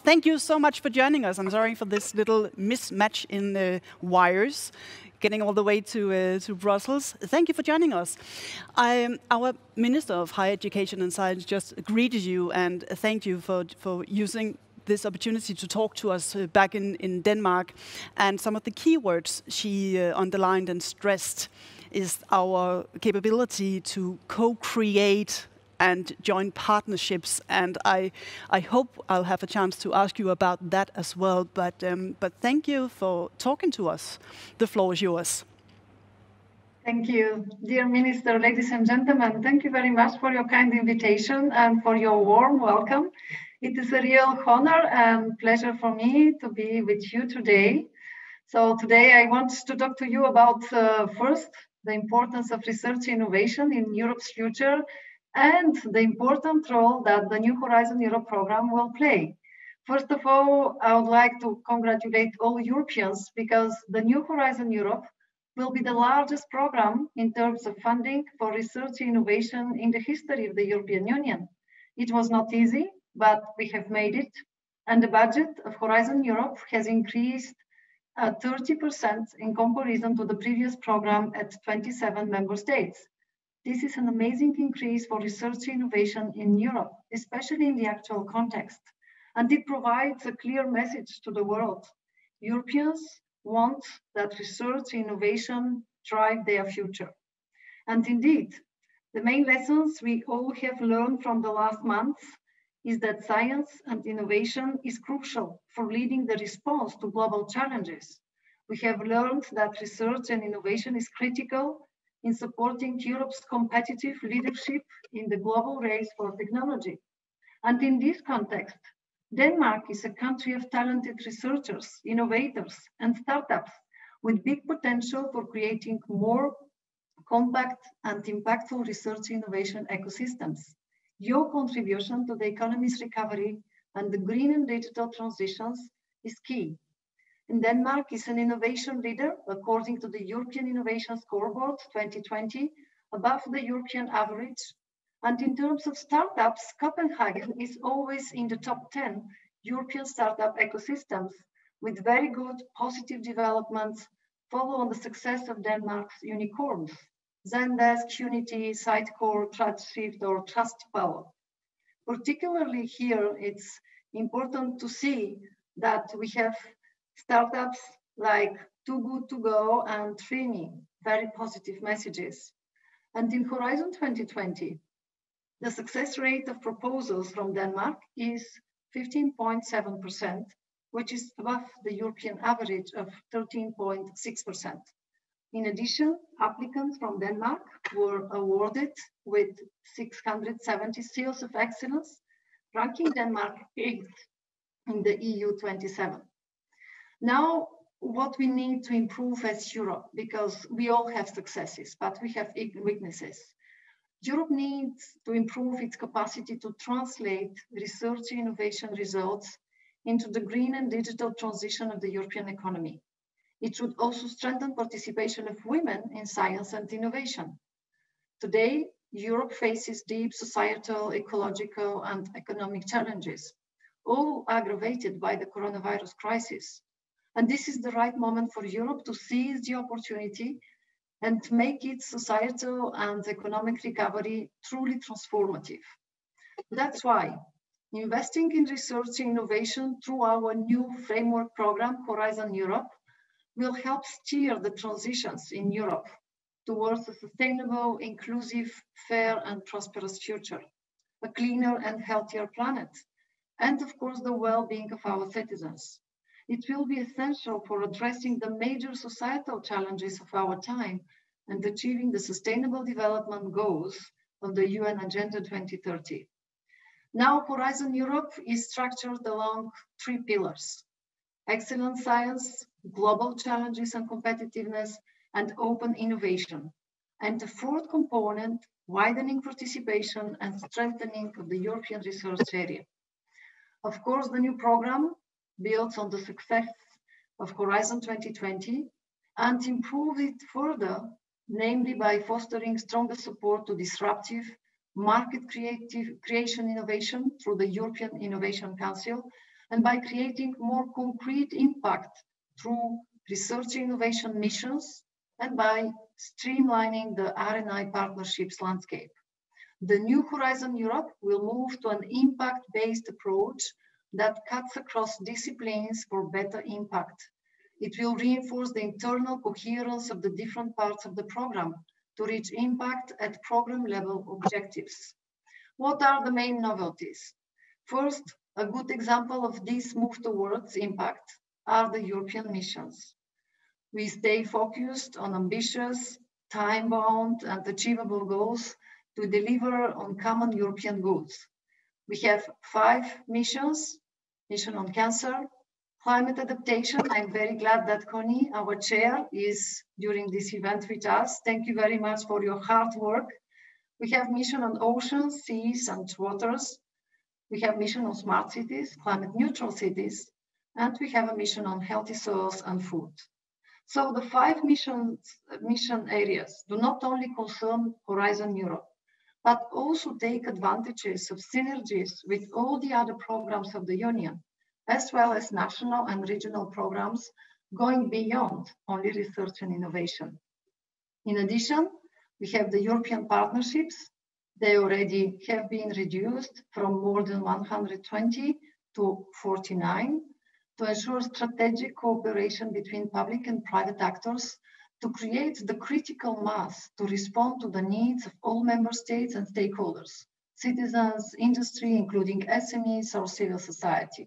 Thank you so much for joining us. I'm sorry for this little mismatch in the wires, getting all the way to Brussels. Thank you for joining us. Our Minister of Higher Education and Science just greeted you and thanked you for using this opportunity to talk to us back in Denmark. And some of the key words she underlined and stressed is our capability to co-create and join partnerships, and I hope I'll have a chance to ask you about that as well. But thank you for talking to us. The floor is yours. Thank you, dear Minister, ladies and gentlemen. Thank you very much for your kind invitation and for your warm welcome. It is a real honor and pleasure for me to be with you today. So today I want to talk to you about first the importance of research innovation in Europe's future, and the important role that the new Horizon Europe program will play. First of all, I would like to congratulate all Europeans because the new Horizon Europe will be the largest program in terms of funding for research innovation in the history of the European Union. It was not easy, but we have made it. And the budget of Horizon Europe has increased 30% in comparison to the previous program at 27 member states. This is an amazing increase for research innovation in Europe, especially in the actual context. And it provides a clear message to the world. Europeans want that research innovation drive their future. And indeed, the main lessons we all have learned from the last months is that science and innovation is crucial for leading the response to global challenges. We have learned that research and innovation is critical in supporting Europe's competitive leadership in the global race for technology. And in this context, Denmark is a country of talented researchers, innovators, and startups with big potential for creating more compact and impactful research innovation ecosystems. Your contribution to the economy's recovery and the green and digital transitions is key. And Denmark is an innovation leader according to the European Innovation Scoreboard 2020, above the European average. And in terms of startups, Copenhagen is always in the top 10 European startup ecosystems with very good positive developments, follow on the success of Denmark's unicorns, Zendesk, Unity, Sitecore, TrustShift, or Trustpower. Particularly here, it's important to see that we have startups like Too Good To Go and Trini, very positive messages. And in Horizon 2020, the success rate of proposals from Denmark is 15.7%, which is above the European average of 13.6%. In addition, applicants from Denmark were awarded with 670 seals of excellence, ranking Denmark 8th in the EU27. Now, what we need to improve as Europe, because we all have successes, but we have weaknesses. Europe needs to improve its capacity to translate research innovation results into the green and digital transition of the European economy. It should also strengthen participation of women in science and innovation. Today, Europe faces deep societal, ecological, and economic challenges, all aggravated by the coronavirus crisis. And this is the right moment for Europe to seize the opportunity and make its societal and economic recovery truly transformative. That's why investing in research and innovation through our new framework program, Horizon Europe, will help steer the transitions in Europe towards a sustainable, inclusive, fair, and prosperous future, a cleaner and healthier planet, and of course, the well-being of our citizens. It will be essential for addressing the major societal challenges of our time and achieving the Sustainable Development Goals of the UN Agenda 2030. Now, Horizon Europe is structured along 3 pillars: excellent science, global challenges and competitiveness, and open innovation. And the 4th component, widening participation and strengthening of the European research area. Of course, the new program builds on the success of Horizon 2020 and improves it further, namely by fostering stronger support to disruptive market creation innovation through the European Innovation Council, and by creating more concrete impact through research innovation missions and by streamlining the R&I partnerships landscape. The new Horizon Europe will move to an impact-based approach that cuts across disciplines for better impact. It will reinforce the internal coherence of the different parts of the program to reach impact at program level objectives. What are the main novelties? First, a good example of this move towards impact are the European missions. We stay focused on ambitious, time-bound, and achievable goals to deliver on common European goods. We have 5 missions: mission on cancer, climate adaptation. I'm very glad that Connie, our chair, is during this event with us. Thank you very much for your hard work. We have mission on oceans, seas, and waters. We have mission on smart cities, climate neutral cities, and we have a mission on healthy soils and food. So the 5 mission areas do not only concern Horizon Europe, but also take advantages of synergies with all the other programs of the Union, as well as national and regional programs going beyond only research and innovation. In addition, we have the European partnerships. They already have been reduced from more than 120 to 49 to ensure strategic cooperation between public and private actors to create the critical mass to respond to the needs of all member states and stakeholders, citizens, industry, including SMEs or civil society.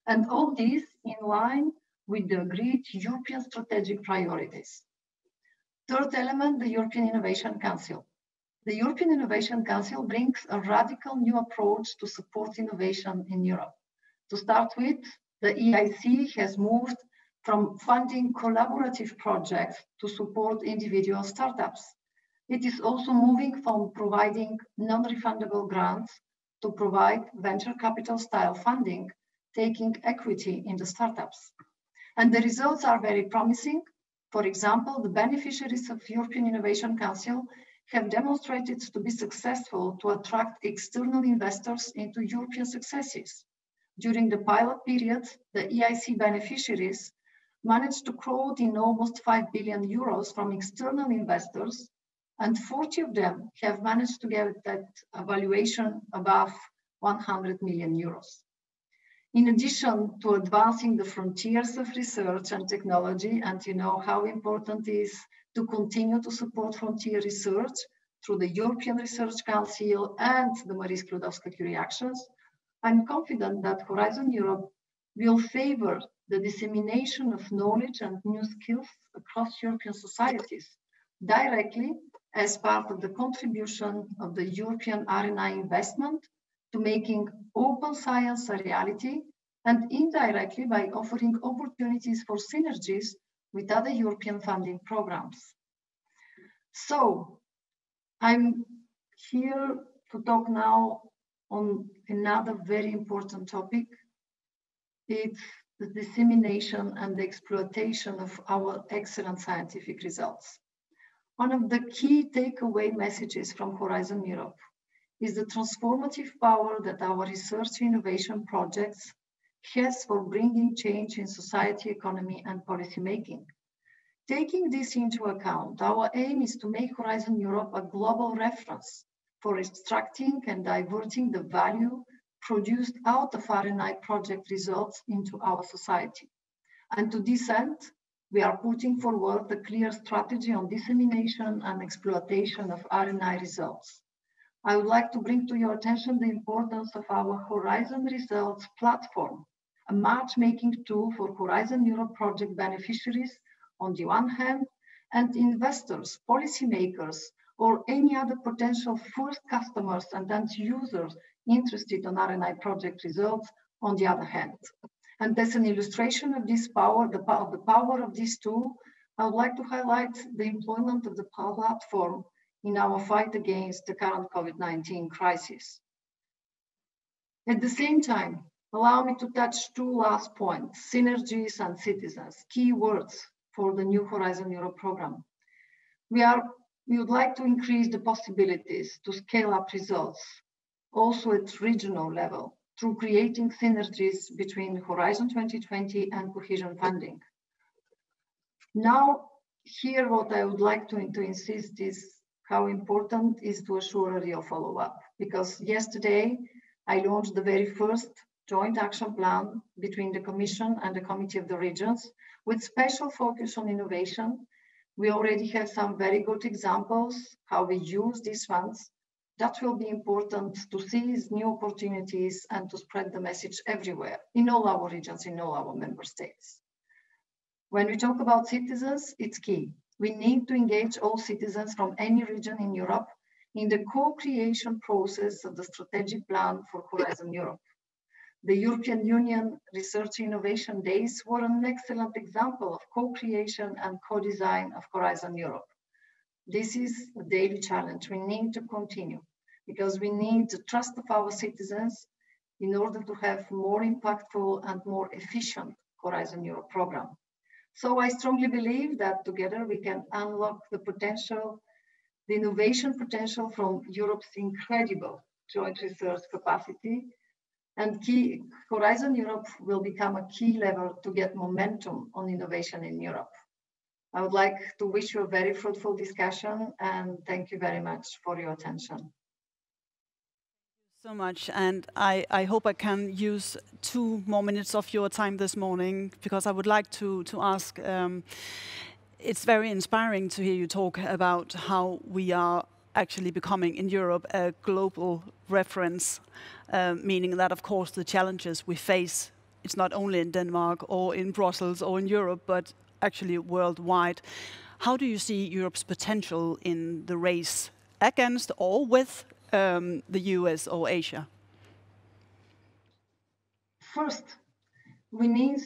And all this in line with the agreed European strategic priorities. Third element, the European Innovation Council. The European Innovation Council brings a radical new approach to support innovation in Europe. To start with, the EIC has moved from funding collaborative projects to support individual startups. It is also moving from providing non-refundable grants to provide venture capital style funding, taking equity in the startups. And the results are very promising. For example, the beneficiaries of European Innovation Council have demonstrated to be successful to attract external investors into European successes. During the pilot period, the EIC beneficiaries managed to crowd in almost 5 billion euros from external investors, and 40 of them have managed to get that valuation above 100 million euros. In addition to advancing the frontiers of research and technology, and you know how important it is to continue to support frontier research through the European Research Council and the Marie Sklodowska-Curie actions, I'm confident that Horizon Europe will favor the dissemination of knowledge and new skills across European societies directly as part of the contribution of the European R&I investment to making open science a reality, and indirectly by offering opportunities for synergies with other European funding programs. So I'm here to talk now on another very important topic. It's the dissemination and the exploitation of our excellent scientific results. One of the key takeaway messages from Horizon Europe is the transformative power that our research innovation projects has for bringing change in society, economy, and policymaking. Taking this into account, our aim is to make Horizon Europe a global reference for extracting and diverting the value produced out of R&I project results into our society. And to this end, we are putting forward a clear strategy on dissemination and exploitation of R&I results. I would like to bring to your attention the importance of our Horizon Results platform, a matchmaking tool for Horizon Europe project beneficiaries on the one hand, and investors, policymakers, or any other potential first customers and end users interested in R&I project results on the other hand. And as an illustration of this power, the power of this tool, I would like to highlight the employment of the platform in our fight against the current COVID-19 crisis. At the same time, allow me to touch 2 last points: synergies and citizens, key words for the new Horizon Europe program. We would like to increase the possibilities to scale up results, also at regional level, through creating synergies between Horizon 2020 and cohesion funding. Now, here what I would like to insist is how important is to assure a real follow-up. Because yesterday, I launched the very first joint action plan between the Commission and the Committee of the Regions with special focus on innovation. We already have some very good examples how we use these funds. That will be important to seize new opportunities and to spread the message everywhere in all our regions, in all our member states. When we talk about citizens, it's key. We need to engage all citizens from any region in Europe in the co-creation process of the strategic plan for Horizon Europe. The European Union Research Innovation Days were an excellent example of co-creation and co-design of Horizon Europe. This is a daily challenge we need to continue because we need the trust of our citizens in order to have more impactful and more efficient Horizon Europe program. So I strongly believe that together we can unlock the potential, the innovation potential from Europe's incredible joint research capacity, and Horizon Europe will become a key lever to get momentum on innovation in Europe. I would like to wish you a very fruitful discussion and thank you very much for your attention. So much, and I hope I can use 2 more minutes of your time this morning because I would like to ask, it's very inspiring to hear you talk about how we are actually becoming in Europe a global reference, meaning that of course the challenges we face, it's not only in Denmark or in Brussels or in Europe, but actually worldwide. How do you see Europe's potential in the race against or with the US or Asia? First, we need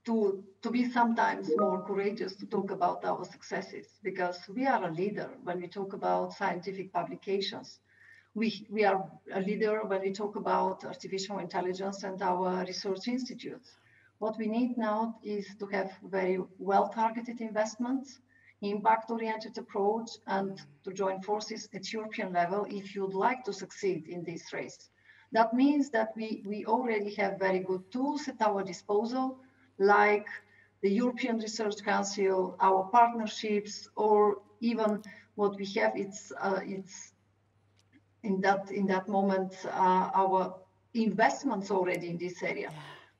to be sometimes more courageous to talk about our successes because we are a leader when we talk about scientific publications. We are a leader when we talk about artificial intelligence and our research institutes. What we need now is to have very well-targeted investments, impact-oriented approach, and to join forces at European level if you'd like to succeed in this race. That means that we already have very good tools at our disposal, like the European Research Council, our partnerships, or even what we have, it's in that moment, our investments already in this area.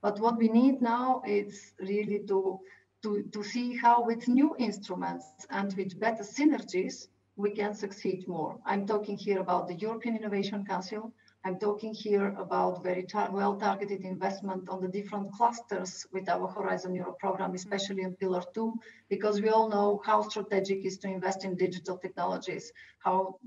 But what we need now is really to see how with new instruments and with better synergies, we can succeed more. I'm talking here about the European Innovation Council. I'm talking here about very well-targeted investment on the different clusters with our Horizon Europe program, especially in Pillar 2, because we all know how strategic it is to invest in digital technologies, how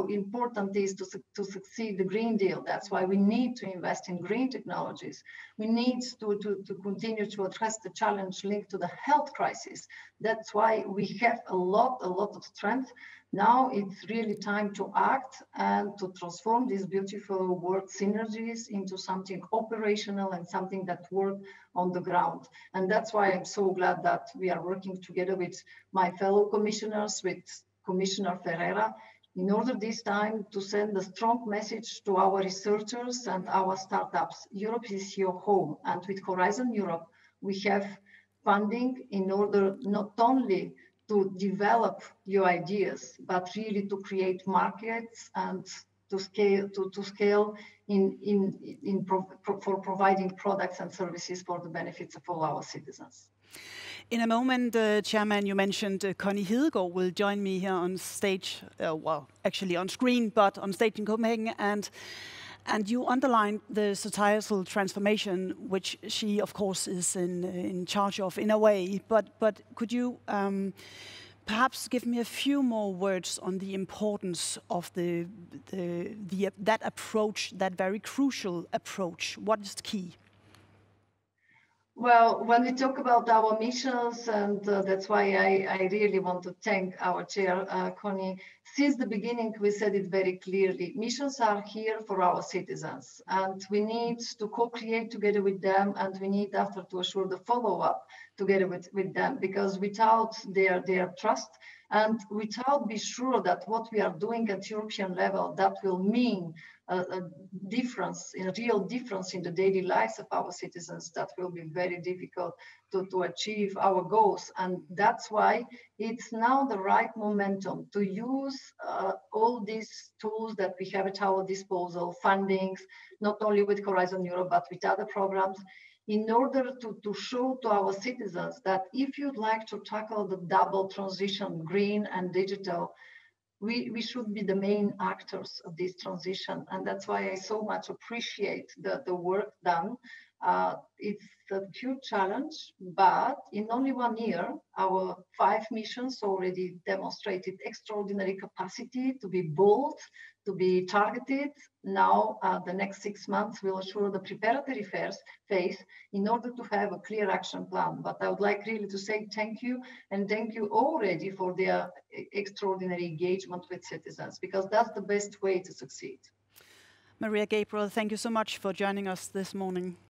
important it is to succeed the Green Deal. That's why we need to invest in green technologies. We need to continue to address the challenge linked to the health crisis. That's why we have a lot of strength. Now it's really time to act and to transform these beautiful word synergies into something operational and something that works on the ground. And that's why I'm so glad that we are working together with my fellow commissioners, with Commissioner Ferreira, in order this time to send a strong message to our researchers and our startups. Europe is your home. And with Horizon Europe, we have funding in order not only to develop your ideas, but really to create markets and to scale for providing products and services for the benefits of all our citizens. In a moment, Chairman, you mentioned Connie Hedegaard will join me here on stage, well, actually on screen, but on stage in Copenhagen, and you underlined the societal transformation, which she, of course, is in charge of in a way. But could you perhaps give me a few more words on the importance of that approach, that very crucial approach? What is key? Well, when we talk about our missions, and that's why I really want to thank our chair, Connie, since the beginning, we said it very clearly. Missions are here for our citizens, and we need to co-create together with them, and we need after to assure the follow-up together with them, because without their trust, and without be sure that what we are doing at European level, that will mean a difference, a real difference in the daily lives of our citizens, that will be very difficult to achieve our goals. And that's why it's now the right momentum to use all these tools that we have at our disposal, fundings, not only with Horizon Europe, but with other programs, in order to show to our citizens that if you'd like to tackle the double transition, green and digital, we should be the main actors of this transition. And that's why I so much appreciate the work done. It's a huge challenge, but in only 1 year, our 5 missions already demonstrated extraordinary capacity to be bold, to be targeted. Now, the next 6 months will assure the preparatory phase in order to have a clear action plan. But I would like really to say thank you, and thank you already for their extraordinary engagement with citizens, because that's the best way to succeed. Mariya Gabriel, thank you so much for joining us this morning.